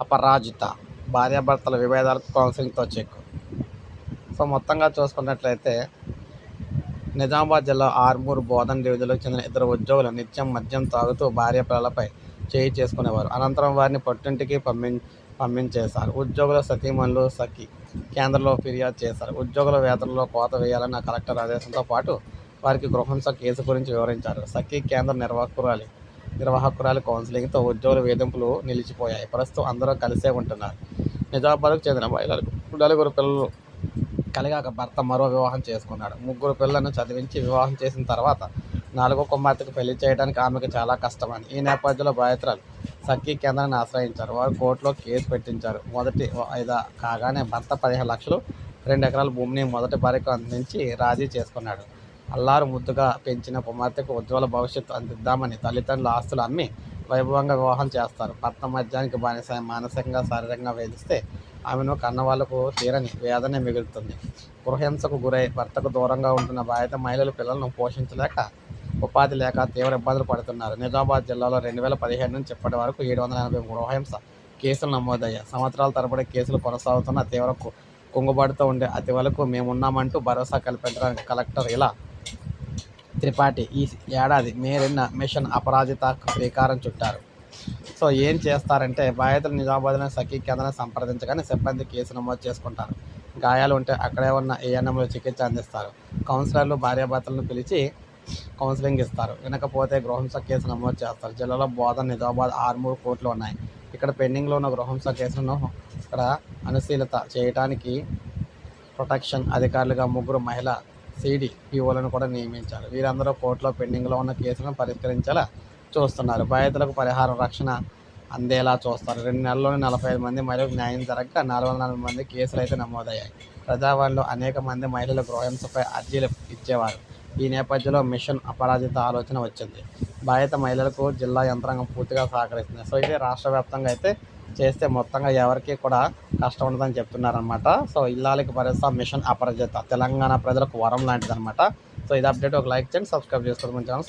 అపరాజిత భార్యాభర్తల విభేదాలకు కౌన్సిలింగ్తో check. So మొత్తంగా చూసుకున్నట్లయితే నిజామాబాద్ జిల్లా ఆర్మూర్ బోధన్ డివిజన్లకు చెందిన ఇద్దరు ఉద్యోగులు నిత్యం మద్యం తాగుతూ భార్య పిల్లలపై చేయి చేసుకునేవారు. అనంతరం వారిని పుట్టింటికి పంపించేశారు. ఉద్యోగుల సతీమణులు సఖి కేంద్రంలో ఫిర్యాదు చేశారు. ఉద్యోగుల వేతనంలో కోత వేయాలన్న కలెక్టర్ ఆదేశంతో పాటు వారికి గృహహింస కేసు గురించి వివరించారు. సఖి కేంద్ర నిర్వాహకురాలి కౌన్సిలింగ్తో ఉద్యోగుల వేధింపులు నిలిచిపోయాయి. ప్రస్తుతం అందరూ కలిసే ఉంటున్నారు. నిజామాబాద్కు చెందిన మహిళలకు 4 పిల్లలు కలిగాక భర్త మరో వివాహం చేసుకున్నాడు. 3 పిల్లలను చదివించి వివాహం చేసిన తర్వాత 4వ కుమార్తెకు పెళ్లి చేయడానికి ఆమెకు చాలా కష్టమైంది. ఈ నేపథ్యంలో బాధితురాలు సఖి కేంద్రాన్ని ఆశ్రయించారు. వారు కోర్టులో కేసు పెట్టించారు. మొదటి వాయిదా కాగానే భర్త 15 లక్షలు 2 ఎకరాల భూమిని మొదటి భార్యకు అందించి రాజీ చేసుకున్నాడు. అల్లారు ముద్దుగా పెంచిన కుమార్తెకు ఉజ్వల భవిష్యత్తు అందిద్దామని తల్లిదండ్రుల ఆస్తులు అమ్మి వైభవంగా వివాహం చేస్తారు. భర్త మద్యానికి బానిస మానసికంగా శారీరకంగా వేధిస్తే ఆమెను కన్నవాళ్లకు తీరని వేదనే మిగులుతుంది. గృహహింసకు గురై భర్తకు దూరంగా ఉంటున్న బాధిత మహిళలు పిల్లలను పోషించలేక, ఉపాధి లేక తీవ్ర ఇబ్బందులు పడుతున్నారు. నిజామాబాద్ జిల్లాలో 2017 నుంచి ఇప్పటి వరకు 780 గృహహింస కేసులు నమోదయ్యాయి. సంవత్సరాల తరబడి కేసులు కొనసాగుతున్న తీవ్ర కుంగుబాటుతో ఉండే అతివలకు మేమున్నామంటూ భరోసా కల్పించడానికి కలెక్టర్ ఇలా త్రిపాఠి ఈ ఏడాది మే 2న మిషన్ అపరాజితకు శ్రీకారం చుట్టారు. సో ఏం చేస్తారంటే బాధితులు నిజామాబాద్లోని సఖీ కేంద్రాన్ని సంప్రదించగానే సిబ్బంది కేసు నమోదు చేసుకుంటారు. గాయాలు ఉంటే అక్కడే ఉన్న ఏఎన్ఎంలు చికిత్స అందిస్తారు. కౌన్సిలర్లు భార్యాభర్తలను పిలిచి కౌన్సిలింగ్ ఇస్తారు. వినకపోతే గృహహింస కేసు నమోదు చేస్తారు. జిల్లాలో బోధన్, నిజామాబాద్, ఆర్మూర్ కోర్టులు ఉన్నాయి. ఇక్కడ పెండింగ్లో ఉన్న గృహహింస కేసులను ఇక్కడ అనుశీలత చేయడానికి ప్రొటెక్షన్ అధికారులుగా 3 మహిళా సిడిపిఓలను కూడా నియమించారు. వీరందరూ కోర్టులో పెండింగ్లో ఉన్న కేసులను పరిష్కరించేలా చూస్తున్నారు. బాధితులకు పరిహారం, రక్షణ అందేలా చూస్తారు. 2 నెలల్లోనే 45 మంది మహిళలకు న్యాయం జరగక 440 మంది కేసులు అయితే నమోదయ్యాయి. ప్రజావాణిలో అనేక మంది మహిళలు గృహహింసపై అర్జీలు ఇచ్చేవారు. ఈ నేపథ్యంలో మిషన్ అపరాజిత ఆలోచన వచ్చింది. బాధిత మహిళలకు జిల్లా యంత్రాంగం పూర్తిగా సహకరిస్తుంది. సో ఇది రాష్ట్ర వ్యాప్తంగా అయితే చేస్తే మొత్తంగా ఎవరికి కూడా కష్టం ఉండదని చెప్తున్నారనమాట. సో ఇల్లాలకి భరోసా మిషన్ అపరాజిత తెలంగాణ ప్రజలకు వరం లాంటిది అనమాట. సో ఇది అప్డేట్. ఒక లైక్ చేయండి, సబ్స్క్రైబ్ చేసుకోండి మన ఛానల్.